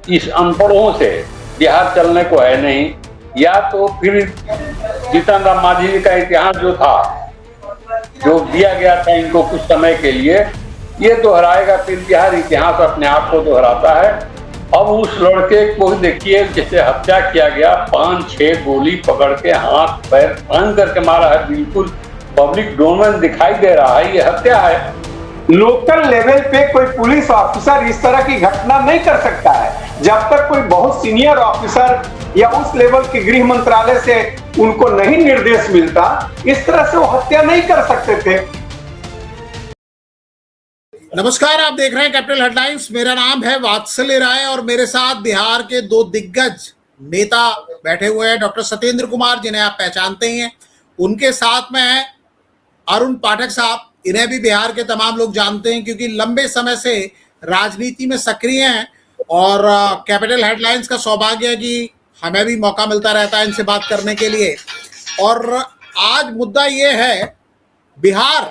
इस अनपढ़ों से बिहार चलने को है नहीं, या तो फिर जीतन राम मांझी जी का इतिहास जो था, जो दिया गया था इनको कुछ समय के लिए, ये दोहराएगा, फिर बिहार इतिहास अपने आप को दोहराता है। अब उस लड़के को देखिए जिसे हत्या किया गया, 5-6 गोली पकड़ के हाथ पैर बांध करके मारा है, बिल्कुल पब्लिक डोमेन दिखाई दे रहा है, ये हत्या है। लोकल लेवल पे कोई पुलिस ऑफिसर इस तरह की घटना नहीं कर सकता है जब तक कोई बहुत सीनियर ऑफिसर या उस लेवल के गृह मंत्रालय से उनको नहीं निर्देश मिलता, इस तरह से वो हत्या नहीं कर सकते थे। नमस्कार, आप देख रहे हैं कैपिटल हेडलाइंस। मेरा नाम है वात्सल्य राय और मेरे साथ बिहार के दो दिग्गज नेता बैठे हुए हैं। डॉक्टर सत्येंद्र कुमार, जिन्हें आप पहचानते हैं, उनके साथ में है अरुण पाठक साहब। इन्हें भी बिहार के तमाम लोग जानते हैं क्योंकि लंबे समय से राजनीति में सक्रिय हैं और कैपिटल हेडलाइंस का सौभाग्य है कि हमें भी मौका मिलता रहता है इनसे बात करने के लिए। और आज मुद्दा ये है बिहार,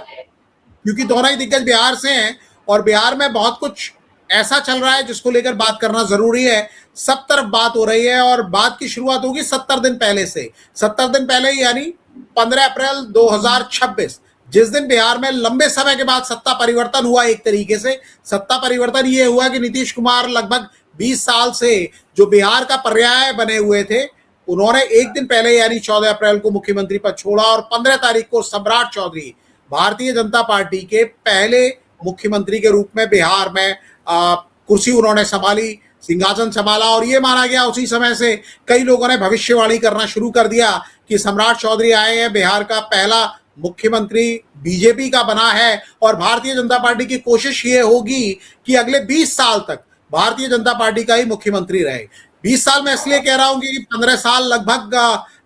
क्योंकि दोनों ही दिग्गज बिहार से हैं और बिहार में बहुत कुछ ऐसा चल रहा है जिसको लेकर बात करना जरूरी है। सब तरफ बात हो रही है और बात की शुरुआत होगी 70 दिन पहले से। 70 दिन पहले यानी 15 अप्रैल 2026, जिस दिन बिहार में लंबे समय के बाद सत्ता परिवर्तन हुआ। एक तरीके से सत्ता परिवर्तन ये हुआ कि नीतीश कुमार लगभग 20 साल से जो बिहार का पर्याय बने हुए थे, उन्होंने एक दिन पहले यानी 14 अप्रैल को मुख्यमंत्री पद छोड़ा और 15 तारीख को सम्राट चौधरी भारतीय जनता पार्टी के पहले मुख्यमंत्री के रूप में बिहार में कुर्सी उन्होंने संभाली, सिंहासन संभाला। और ये माना गया उसी समय से कई लोगों ने भविष्यवाणी करना शुरू कर दिया कि सम्राट चौधरी आए हैं, बिहार का पहला मुख्यमंत्री बीजेपी का बना है और भारतीय जनता पार्टी की कोशिश ये होगी कि अगले 20 साल तक भारतीय जनता पार्टी का ही मुख्यमंत्री रहे। 20 साल में इसलिए कह रहा हूं कि 15 साल लगभग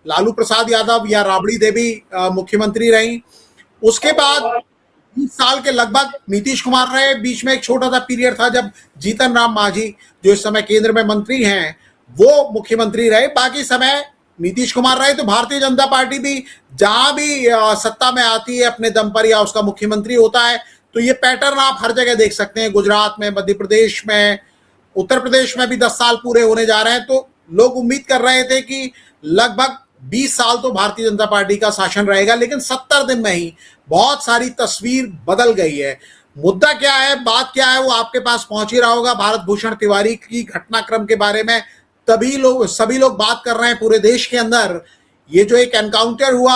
लालू प्रसाद यादव या राबड़ी देवी मुख्यमंत्री रही। उसके बाद 20 साल के लगभग नीतीश कुमार रहे। बीच में एक छोटा सा पीरियड था जब जीतन राम मांझी, जो इस समय केंद्र में मंत्री हैं, वो मुख्यमंत्री रहे। बाकी समय नीतीश कुमार रहे। तो भारतीय जनता पार्टी भी जहां भी सत्ता में आती है अपने दम पर या उसका मुख्यमंत्री होता है, तो ये पैटर्न आप हर जगह देख सकते हैं। गुजरात में, मध्य प्रदेश में, उत्तर प्रदेश में भी 10 साल पूरे होने जा रहे हैं। तो लोग उम्मीद कर रहे थे कि लगभग 20 साल तो भारतीय जनता पार्टी का शासन रहेगा, लेकिन 70 दिन में ही बहुत सारी तस्वीर बदल गई है। मुद्दा क्या है, बात क्या है, वो आपके पास पहुंच ही रहा होगा। भारत भूषण तिवारी की घटनाक्रम के बारे में सभी लोग बात कर रहे हैं पूरे देश के अंदर। ये जो एक एनकाउंटर हुआ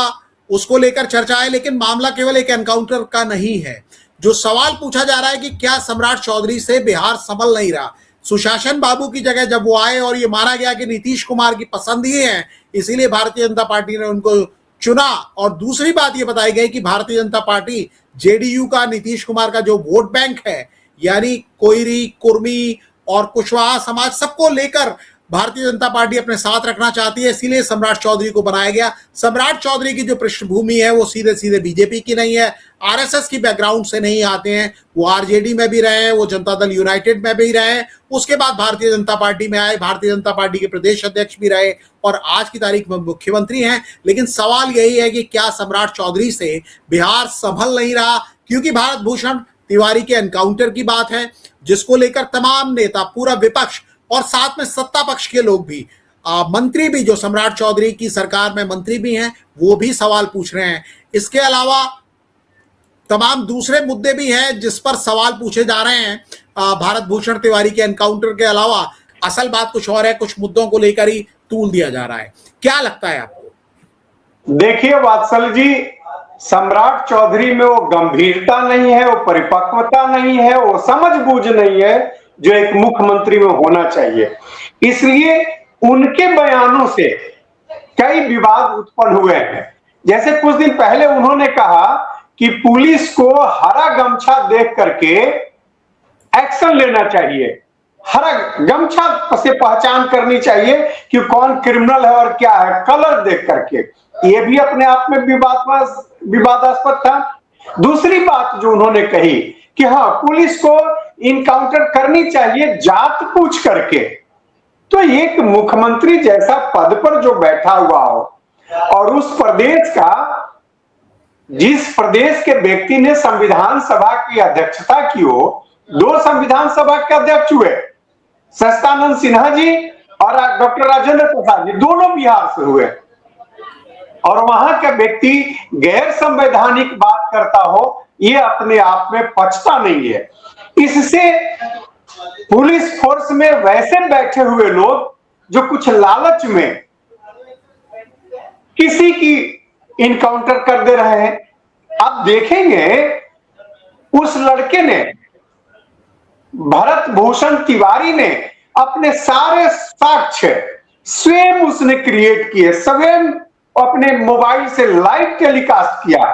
उसको लेकर चर्चा है, लेकिन मामला केवल एक एनकाउंटर का नहीं है। जो सवाल पूछा जा रहा है कि क्या सम्राट चौधरी से बिहार संभल नहीं रहा। सुशासन बाबू की जगह जब वो आए और ये माना गया कि नीतीश कुमार की पसंद ही है, इसीलिए भारतीय जनता पार्टी ने उनको चुना। और दूसरी बात ये बताई गई कि भारतीय जनता पार्टी जेडीयू का, नीतीश कुमार का जो वोट बैंक है, यानी कोयरी, कुर्मी और कुशवाहा समाज, सबको लेकर भारतीय जनता पार्टी अपने साथ रखना चाहती है, इसीलिए सम्राट चौधरी को बनाया गया। सम्राट चौधरी की जो पृष्ठभूमि है वो सीधे सीधे बीजेपी की नहीं है, आरएसएस की बैकग्राउंड से नहीं आते हैं। वो आरजेडी में भी रहे हैं, वो जनता दल यूनाइटेड में भी रहे हैं, उसके बाद भारतीय जनता पार्टी में आए, भारतीय जनता पार्टी के प्रदेश अध्यक्ष भी रहे और आज की तारीख में मुख्यमंत्री हैं। लेकिन सवाल यही है कि क्या सम्राट चौधरी से बिहार संभल नहीं रहा, क्योंकि भारत भूषण तिवारी के एनकाउंटर की बात है, जिसको लेकर तमाम नेता, पूरा विपक्ष और साथ में सत्ता पक्ष के लोग भी, मंत्री भी, जो सम्राट चौधरी की सरकार में मंत्री भी हैं, वो भी सवाल पूछ रहे हैं। इसके अलावा तमाम दूसरे मुद्दे भी हैं जिस पर सवाल पूछे जा रहे हैं। भारत भूषण तिवारी के एनकाउंटर के अलावा असल बात कुछ और है, कुछ मुद्दों को लेकर ही तूल दिया जा रहा है। क्या लगता है आपको? देखिए वात्सल जी, सम्राट चौधरी में वो गंभीरता नहीं है, वो परिपक्वता नहीं है, वो समझबूझ नहीं है जो एक मुख्यमंत्री में होना चाहिए। इसलिए उनके बयानों से कई विवाद उत्पन्न हुए हैं। जैसे कुछ दिन पहले उन्होंने कहा कि पुलिस को हरा गमछा देख करके एक्शन लेना चाहिए, हरा गमछा से पहचान करनी चाहिए कि कौन क्रिमिनल है और क्या है, कलर देख करके। ये भी अपने आप में विवादास्पद था। दूसरी बात जो उन्होंने कही कि हाँ, पुलिस को इनकाउंटर करनी चाहिए जात पूछ करके। तो एक मुख्यमंत्री जैसा पद पर जो बैठा हुआ हो और उस प्रदेश का, जिस प्रदेश के व्यक्ति ने संविधान सभा की अध्यक्षता की हो, 2 संविधान सभा के अध्यक्ष हुए, सच्चिदानंद सिन्हा जी और डॉक्टर राजेंद्र प्रसाद जी दोनों बिहार से हुए, और वहां का व्यक्ति गैर संवैधानिक बात करता हो, ये अपने आप में पचता नहीं है। इससे पुलिस फोर्स में वैसे बैठे हुए लोग जो कुछ लालच में किसी की इनकाउंटर कर दे रहे हैं। आप देखेंगे उस लड़के ने, भरत भूषण तिवारी ने, अपने सारे साक्ष्य स्वयं उसने क्रिएट किए, स्वयं अपने मोबाइल से लाइव टेलीकास्ट किया।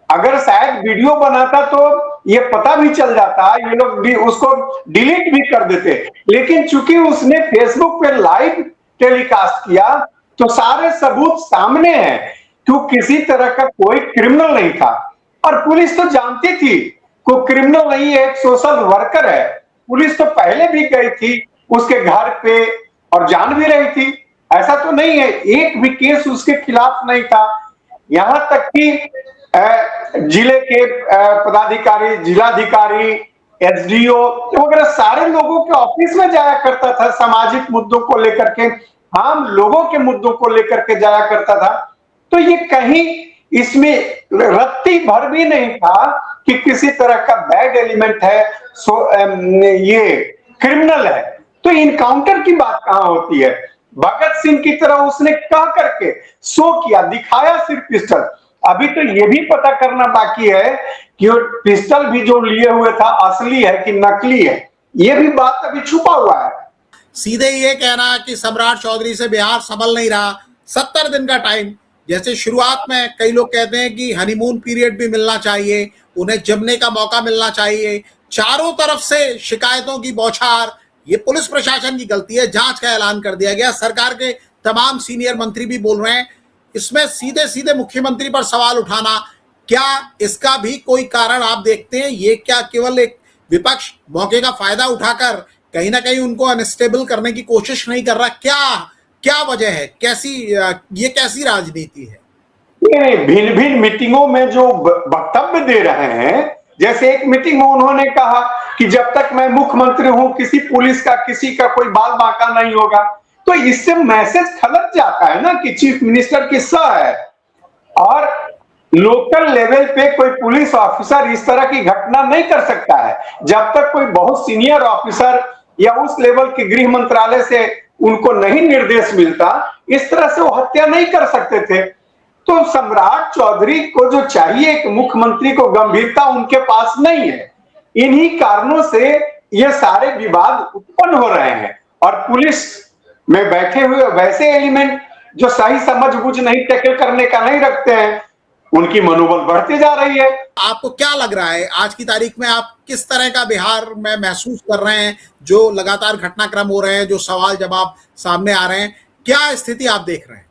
अगर शायद वीडियो बनाता तो ये पता भी चल जाता, ये लोग भी उसको डिलीट भी कर देते, लेकिन चूंकि उसने फेसबुक पे लाइव टेलीकास्ट किया तो सारे सबूत सामने हैं कि वो किसी तरह का कोई क्रिमिनल नहीं था। और पुलिस तो जानती थी कोई क्रिमिनल नहीं है, एक सोशल वर्कर है। पुलिस तो पहले भी गई थी उसके घर पे और जान भी रही थी, ऐसा तो नहीं है, एक भी केस उसके खिलाफ नहीं था। यहां तक कि जिले के पदाधिकारी, जिलाधिकारी, एसडीओ वगैरह सारे लोगों के ऑफिस में जाया करता था, सामाजिक मुद्दों को लेकर के, आम लोगों के मुद्दों को लेकर के जाया करता था। तो ये कहीं इसमें रत्ती भर भी नहीं था कि किसी तरह का बैड एलिमेंट है, ये क्रिमिनल है। तो इनकाउंटर की बात कहां होती है? भगत सिंह की तरह उसने कह करके शो किया, दिखाया सिर्फ पिस्टल। अभी तो ये भी पता करना बाकी है कि वो पिस्टल भी जो लिए हुए था असली है कि नकली है, ये भी बात अभी छुपा हुआ है। सीधे ये कहना कि सम्राट चौधरी से बिहार संभल नहीं रहा, 70 दिन का टाइम, जैसे शुरुआत में कई लोग कहते हैं कि हनीमून पीरियड भी मिलना चाहिए, उन्हें जमने का मौका मिलना चाहिए, चारों तरफ से शिकायतों की बौछार, ये पुलिस प्रशासन की गलती है, जांच का ऐलान कर दिया गया, सरकार के तमाम सीनियर मंत्री भी बोल रहे हैं। इसमें सीधे सीधे मुख्यमंत्री पर सवाल उठाना, क्या इसका भी कोई कारण आप देखते हैं? ये क्या केवल एक विपक्ष मौके का फायदा उठाकर कहीं ना कहीं उनको अनस्टेबल करने की कोशिश नहीं कर रहा? क्या वजह है? ये कैसी राजनीति है? भिन्न भिन्न मीटिंगों में जो वक्तव्य दे रहे हैं, जैसे एक मीटिंग में उन्होंने कहा कि जब तक मैं मुख्यमंत्री हूं किसी पुलिस का, किसी का कोई बाल बांका नहीं होगा। तो इससे मैसेज खलत जाता है ना कि चीफ मिनिस्टर की सह है, और लोकल लेवल पे कोई पुलिस ऑफिसर इस तरह की घटना नहीं कर सकता है जब तक कोई बहुत सीनियर ऑफिसर या उस लेवल के गृह मंत्रालय से उनको नहीं निर्देश मिलता, इस तरह से वो हत्या नहीं कर सकते थे। तो सम्राट चौधरी को जो चाहिए, एक मुख्यमंत्री को गंभीरता उनके पास नहीं है। इन्हीं कारणों से ये सारे विवाद उत्पन्न हो रहे हैं, और पुलिस में बैठे हुए वैसे एलिमेंट जो सही समझ बूझ नहीं टैकल करने का नहीं रखते हैं, उनकी मनोबल बढ़ती जा रही है। आपको क्या लग रहा है आज की तारीख में आप किस तरह का बिहार में महसूस कर रहे हैं? जो लगातार घटनाक्रम हो रहे हैं, जो सवाल जवाब सामने आ रहे हैं, क्या स्थिति आप देख रहे हैं?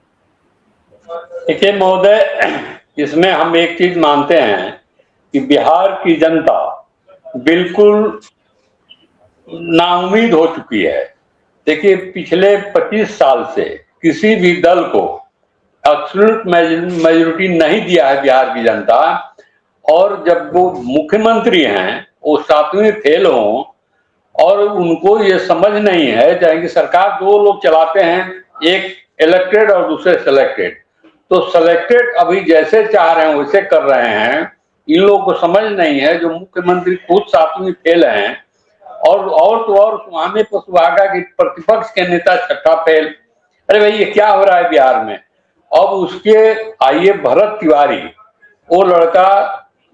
देखिए महोदय, इसमें हम एक चीज मानते हैं कि बिहार की जनता बिल्कुल नाउम्मीद हो चुकी है। देखिए पिछले 25 साल से किसी भी दल को एब्सोल्यूट मेजॉरिटी नहीं दिया है बिहार की जनता, और जब वो मुख्यमंत्री हैं वो 7वीं फेल हों और उनको ये समझ नहीं है, चाहे कि सरकार 2 लोग चलाते हैं, एक इलेक्टेड और दूसरे सेलेक्टेड। तो सेलेक्टेड अभी जैसे चाह रहे हैं वैसे कर रहे हैं, इन लोगों को समझ नहीं है। जो मुख्यमंत्री खुद 7वीं फेल हैं, और तो और सुहाने पर सुहागा कि प्रतिपक्ष के नेता 6ठा फेल। अरे भाई ये क्या हो रहा है बिहार में? अब उसके आइए भरत तिवारी, वो लड़का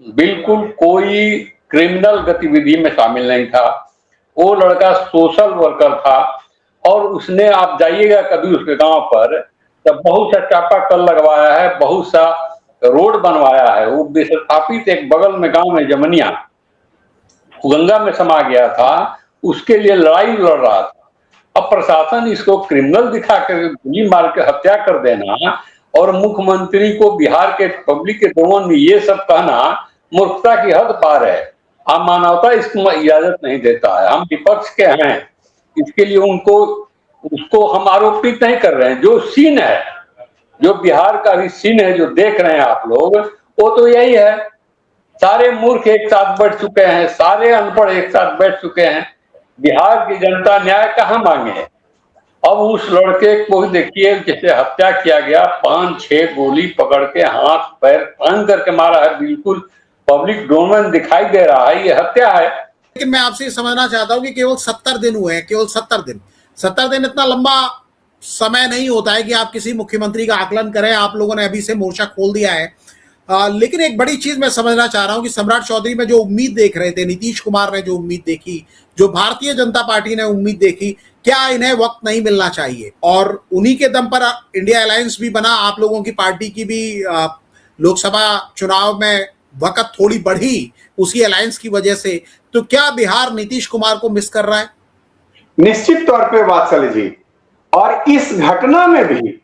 बिल्कुल कोई क्रिमिनल गतिविधि में शामिल नहीं था, वो लड़का सोशल वर्कर था, और उसने, आप जाइएगा कभी उसके गांव पर, तब बहुत सा चापाकल लगवाया है, बहुत सा रोड बनवाया है। वो विस्थापित एक बगल में गांव में जमनिया गंगा में समा गया था, उसके लिए लड़ाई लड़ रहा था। अब प्रशासन इसको क्रिमिनल दिखा कर गोली मार के हत्या कर देना, और मुख्यमंत्री को बिहार के पब्लिक के दौरान में ये सब कहना मूर्खता की हद पार है। हम मानवता इसको इजाजत नहीं देता है। हम विपक्ष के हैं, इसके लिए उसको हम आरोपित नहीं कर रहे हैं। जो सीन है, जो बिहार का भी सीन है, जो देख रहे हैं आप लोग, वो तो यही है। सारे मूर्ख एक साथ बैठ चुके हैं, सारे अनपढ़ एक साथ बैठ चुके हैं। बिहार की जनता न्याय कहाँ मांगे। अब उस लड़के को देखिए जिसे हत्या किया गया, 5-6 गोली पकड़ के हाथ पैर बांध करके मारा है, बिल्कुल पब्लिक डोमेन दिखाई दे रहा है, ये हत्या है। लेकिन मैं आपसे समझना चाहता हूं कि केवल 70 दिन हुए हैं, केवल 70 दिन इतना लंबा समय नहीं होता है कि आप किसी मुख्यमंत्री का आकलन करें। आप लोगों ने अभी से मोर्चा खोल दिया है। लेकिन एक बड़ी चीज मैं समझना चाह रहा हूं कि सम्राट चौधरी में जो उम्मीद देख रहे थे, नीतीश कुमार ने जो उम्मीद देखी, जो भारतीय जनता पार्टी ने उम्मीद देखी, क्या इन्हें वक्त नहीं मिलना चाहिए? और उन्हीं के दम पर इंडिया अलायंस भी बना, आप लोगों की पार्टी की भी लोकसभा चुनाव में वक्त थोड़ी बढ़ी उसी अलायंस की वजह से। तो क्या बिहार नीतीश कुमार को मिस कर रहा है? निश्चित तौर पे वात्सल्य जी, और इस घटना में भी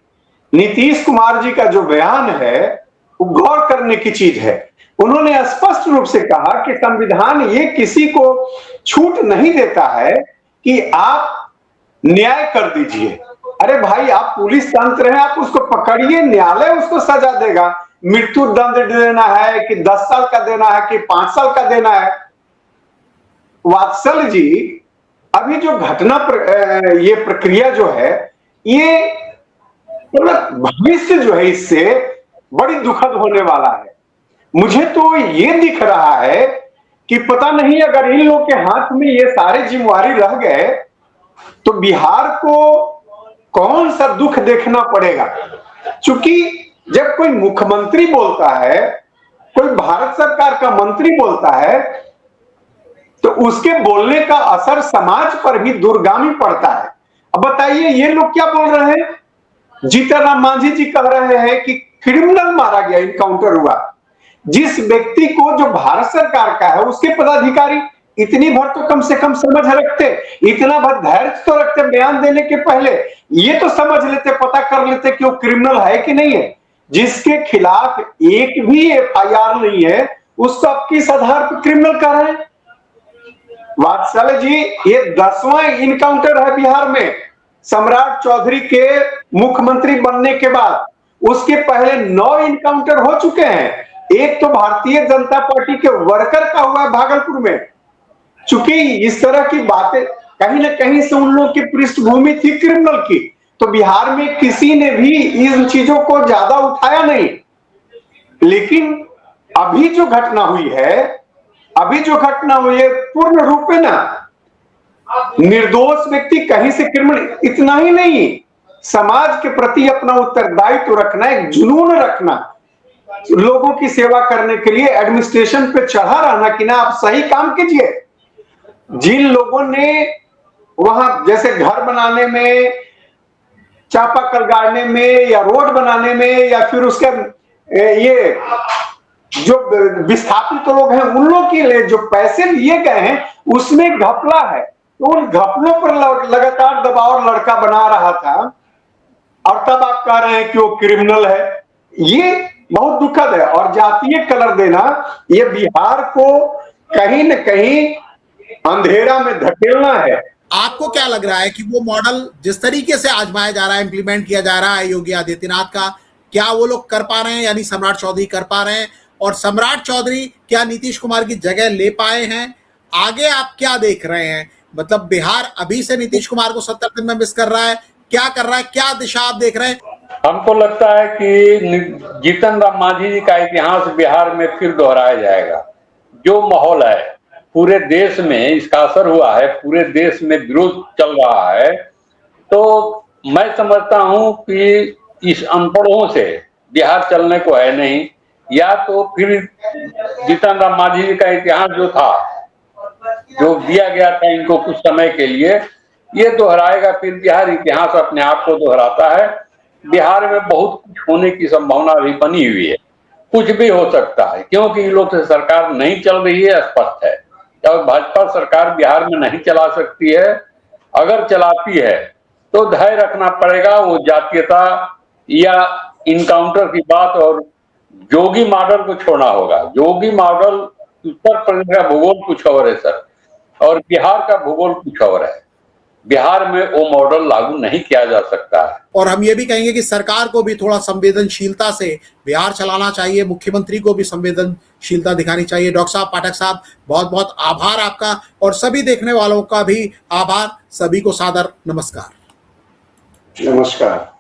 नीतीश कुमार जी का जो बयान है वो गौर करने की चीज है। उन्होंने स्पष्ट रूप से कहा कि संविधान ये किसी को छूट नहीं देता है कि आप न्याय कर दीजिए। अरे भाई, आप पुलिस तंत्र हैं, आप उसको पकड़िए, न्यायालय उसको सजा देगा। मृत्यु दंड देना है कि 10 साल का देना है कि 5 साल का देना है। वात्सल जी, अभी जो घटना ये प्रक्रिया जो है, ये भविष्य जो है इससे बड़ी दुखद होने वाला है। मुझे तो ये दिख रहा है कि पता नहीं अगर इन लोग के हाथ में ये सारे जिम्मेवारी रह गए तो बिहार को कौन सा दुख देखना पड़ेगा। क्योंकि जब कोई मुख्यमंत्री बोलता है, कोई भारत सरकार का मंत्री बोलता है, तो उसके बोलने का असर समाज पर भी दूरगामी पड़ता है। अब बताइए, ये लोग क्या बोल रहे हैं? जीतन राम मांझी जी कह रहे हैं कि क्रिमिनल मारा गया, इनकाउंटर हुआ। जिस व्यक्ति को जो भारत सरकार का है उसके पदाधिकारी इतनी भर तो कम से कम समझ रखते, इतना भर धैर्य तो रखते बयान देने के पहले, ये तो समझ लेते, पता कर लेते कि वो क्रिमिनल है कि नहीं है। जिसके खिलाफ एक भी एफआईआर नहीं है उसको अब किस आधार पर क्रिमिनल कर रहे हैं? वात्सल जी, ये 10वां इनकाउंटर है बिहार में सम्राट चौधरी के मुख्यमंत्री बनने के बाद। उसके पहले 9 इनकाउंटर हो चुके हैं। एक तो भारतीय जनता पार्टी के वर्कर का हुआ है भागलपुर में। चूंकि इस तरह की बातें कहीं ना कहीं से उन लोगों की पृष्ठभूमि थी क्रिमिनल की, तो बिहार में किसी ने भी इन चीजों को ज्यादा उठाया नहीं। लेकिन अभी जो घटना हुई है, पूर्ण रूप में ना निर्दोष व्यक्ति कहीं से क्रिमिनल, इतना ही नहीं, समाज के प्रति अपना उत्तरदायित्व रखना, एक जुनून रखना, लोगों की सेवा करने के लिए एडमिनिस्ट्रेशन पे चढ़ा रहना कि ना आप सही काम कीजिए। जिन लोगों ने वहां जैसे घर बनाने में, चापाकल गाड़ने में, या रोड बनाने में, या फिर उसके ये जो विस्थापित लोग हैं उन लोग के लिए जो पैसे लिए गए हैं उसमें घपला है। तो उन घपलों पर लगातार दबाव लड़का बना रहा था, और तब आप कह रहे हैं कि वो क्रिमिनल है। ये बहुत दुखद है। और जातीय कलर देना, ये बिहार को कहीं न कहीं अंधेरा में धकेलना है। आपको क्या लग रहा है कि वो मॉडल जिस तरीके से आजमाया जा रहा है, इंप्लीमेंट किया जा रहा है योगी आदित्यनाथ का, क्या वो लोग कर पा रहे हैं, यानी सम्राट चौधरी कर पा रहे हैं? और सम्राट चौधरी क्या नीतीश कुमार की जगह ले पाए हैं? आगे आप क्या देख रहे हैं? मतलब बिहार अभी से नीतीश कुमार को 70 दिन में मिस कर रहा है, क्या कर रहा है, क्या दिशा आप देख रहे हैं? हमको लगता है कि जीतन राम मांझी जी का इतिहास बिहार में फिर दोहराया जाएगा। जो माहौल है पूरे देश में, इसका असर हुआ है, पूरे देश में विरोध चल रहा है, तो मैं समझता हूं कि इस अनपढ़ों से बिहार चलने को है नहीं। या तो फिर जीतन राम मांझी जी का इतिहास जो था, जो दिया गया था इनको कुछ समय के लिए, ये दोहराएगा। फिर बिहार इतिहास अपने आप को दोहराता है। बिहार में बहुत कुछ होने की संभावना भी बनी हुई है, कुछ भी हो सकता है, क्योंकि इन लोग से सरकार नहीं चल रही है, स्पष्ट है। और भाजपा सरकार बिहार में नहीं चला सकती है। अगर चलाती है तो धैर्य रखना पड़ेगा। वो जातीयता या इनकाउंटर की बात और जोगी मॉडल को छोड़ना होगा। जोगी मॉडल, उत्तर प्रदेश का भूगोल कुछ और है सर, और बिहार का भूगोल कुछ और है। बिहार में वो मॉडल लागू नहीं किया जा सकता है। और हम ये भी कहेंगे कि सरकार को भी थोड़ा संवेदनशीलता से बिहार चलाना चाहिए, मुख्यमंत्री को भी संवेदनशीलता दिखानी चाहिए। डॉक्टर साहब, पाठक साहब, बहुत बहुत आभार आपका, और सभी देखने वालों का भी आभार। सभी को सादर नमस्कार। नमस्कार।